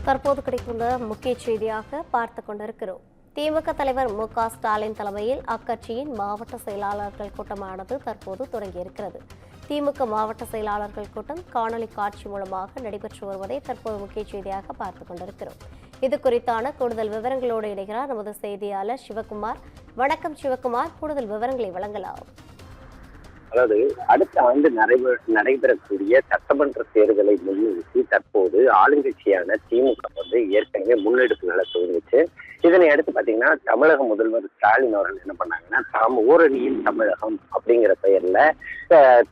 தற்போது கிடைத்துள்ள முக்கிய செய்தியாக பார்த்து கொண்டிருக்கிறோம். திமுக தலைவர் மு.க. ஸ்டாலின் தலைமையில் அக்கட்சியின் மாவட்ட செயலாளர்கள் கூட்டமானது தற்போது தொடங்கியிருக்கிறது. திமுக மாவட்ட செயலாளர்கள் கூட்டம் காணொலி காட்சி மூலமாக நடைபெற்று வருவதை தற்போது முக்கிய செய்தியாக பார்த்துக் கொண்டிருக்கிறோம். இது குறித்தான கூடுதல் விவரங்களோடு இணைகிறார் நமது செய்தியாளர் சிவகுமார். வணக்கம் சிவகுமார், கூடுதல் விவரங்களை வழங்கலாம். அதாவது அடுத்த ஆண்டு நடைபெறக்கூடிய சட்டமன்ற தேர்தலை முன்னிறுத்தி தற்போது ஆளுங்கட்சியான திமுக ஏற்கனவே முன்னெடுப்புகளை துவங்கிச்சு. இதனை அடுத்து பாத்தீங்கன்னா தமிழக முதல்வர் ஸ்டாலின் அவர்கள் என்ன பண்ணாங்கன்னா, தாம் ஓரணியில் தமிழகம் அப்படிங்கிற பெயர்ல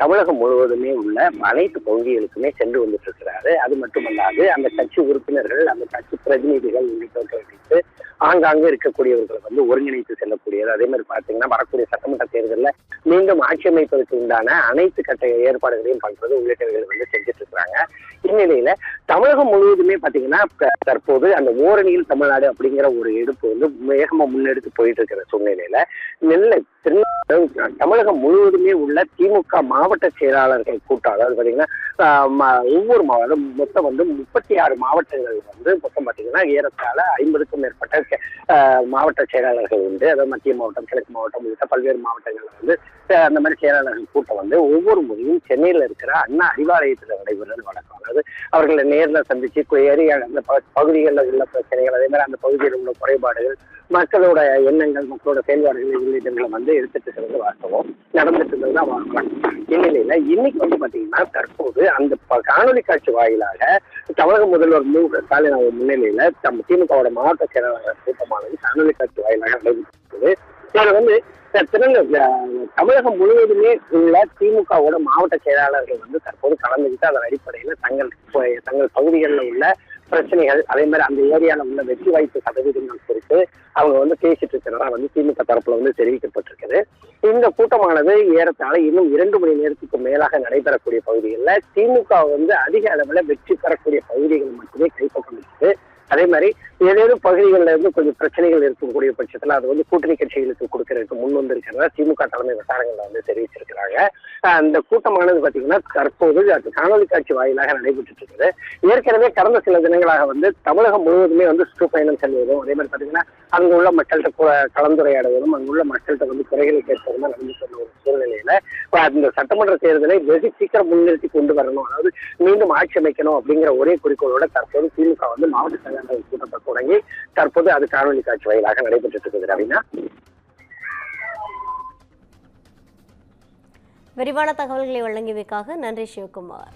தமிழகம் முழுவதுமே உள்ள அனைத்து பகுதிகளுக்குமே சென்று வந்துட்டு இருக்கிறாரு. அது மட்டுமல்லாது அந்த கட்சி உறுப்பினர்கள், அந்த கட்சி பிரதிநிதிகள் உள்ளிட்டவர்களை வைத்து ஆங்காங்கே இருக்கக்கூடியவர்களை ஒருங்கிணைத்து செல்லக்கூடியது. அதே மாதிரி பாத்தீங்கன்னா வரக்கூடிய சட்டமன்ற தேர்தலில் மீண்டும் ஆட்சி அமைப்பதற்கு உண்டான அனைத்து கட்ட ஏற்பாடுகளையும் பண்றது உள்ளிட்டவர்கள் செஞ்சுட்டு இருக்கிறாங்க. இந்நிலையில தமிழகம் முழுவதுமே பாத்தீங்கன்னா தற்போது அந்த ஓரணியில் தமிழ்நாடு அப்படிங்கிற ஒரு எடுப்பு வேகமா முன்னெடுத்து போயிட்டு இருக்கிற சூழ்நிலையில தமிழகம் முழுவதுமே உள்ள திமுக மாவட்ட செயலாளர்கள் கூட்டம், அதாவது பாத்தீங்கன்னா ஒவ்வொரு மாவட்டம் மொத்தம் 36 மாவட்டங்கள் மொத்தம் பாத்தீங்கன்னா ஏறத்தாழ 50க்கும் மேற்பட்ட மாவட்ட செயலாளர்கள் உண்டு. அதாவது மத்திய மாவட்டம், கிழக்கு மாவட்டம் உள்ளிட்ட பல்வேறு மாவட்டங்கள்ல அந்த மாதிரி செயலாளர்கள் கூட்டம் ஒவ்வொரு முறையும் சென்னையில இருக்கிற அண்ணா அறிவாலயத்துல நடைபெறுவது வழக்கம். அதாவது அவர்களை நேரில் சந்திச்சு ஏரியா அந்த பகுதிகளில் உள்ள பிரச்சனைகள், அதே மாதிரி அந்த பகுதியில் உள்ள குறைபாடுகள், மக்களோட எண்ணங்கள், மக்களோட செயல்பாடுகள் உள்ளிட்டங்களை எடுத்துட்டு இருக்கிறது வாஸ்தவம், நடந்துட்டு இருந்ததுதான் வாஸ்தவம். இந்நிலையில இன்னைக்கு பாத்தீங்கன்னா தற்போது அந்த காணொலி காட்சி வாயிலாக தமிழக முதல்வர் மு.க. ஸ்டாலின் அவர் முன்னிலையில திமுகவோட மாவட்ட செயலாளர் கூட்டமானது காணொலி காட்சி வாயிலாக நடைபெற்றது. தமிழகம் முழுவதுமே உள்ள திமுகவோட மாவட்ட செயலாளர்கள் தற்போது கலந்துகிட்டு அதன் அடிப்படையில் தங்கள் பகுதிகளில் உள்ள பிரச்சனைகள், அதே மாதிரி அந்த ஏரியாவில் உள்ள வெற்றி வாய்ப்பு சதவீதங்கள் குறித்து அவங்க பேசிட்டு இருக்கிறதா திமுக தரப்புல தெரிவிக்கப்பட்டிருக்குது. இந்த கூட்டமானது ஏறத்தாழ இன்னும் 2 மணி நேரத்துக்கு மேலாக நடைபெறக்கூடிய பகுதிகளில் திமுக அதிக அளவில் வெற்றி பெறக்கூடிய பகுதிகள் மட்டுமே கைப்பற்றிருக்கு. அதே மாதிரி ஏதேனும் பகுதிகளில் கொஞ்சம் பிரச்சனைகள் இருக்கக்கூடிய பட்சத்தில் அது கூட்டணி கட்சிகளுக்கு கொடுக்கறதுக்கு முன் வந்திருக்கிறதா திமுக தலைமை வட்டாரங்கள்ல தெரிவிச்சிருக்கிறாங்க. அந்த கூட்டமானது பாத்தீங்கன்னா தற்போது காணொலி காட்சி வாயிலாக நடைபெற்று இருக்குது. ஏற்கனவே கடந்த சில தினங்களாக தமிழகம் முழுவதுமே சுற்றுப்பயணம் செல்வதும், அதே மாதிரி பாத்தீங்கன்னா அங்கு உள்ள மக்கள்கிட்ட கலந்துரையாடுவதும், அங்குள்ள மக்கள்கிட்ட குறைகளை கேட்பதும் நடந்து சொன்ன ஒரு சூழ்நிலையில அந்த சட்டமன்ற தேர்தலை வெகு சீக்கிரம் முன்னிறுத்தி கொண்டு வரணும், அதாவது மீண்டும் ஆட்சி அமைக்கணும் அப்படிங்கிற ஒரே குறிக்கோளோட தற்போது திமுக மாவட்ட செயலாளர் கூட்டத்தை தொடங்கி தற்போது அது காணொலி காட்சி வாயிலாக நடைபெற்று இருக்குது. அப்படின்னா விரிவான தகவல்களை வழங்கியமைக்காக நன்றி சிவகுமார்.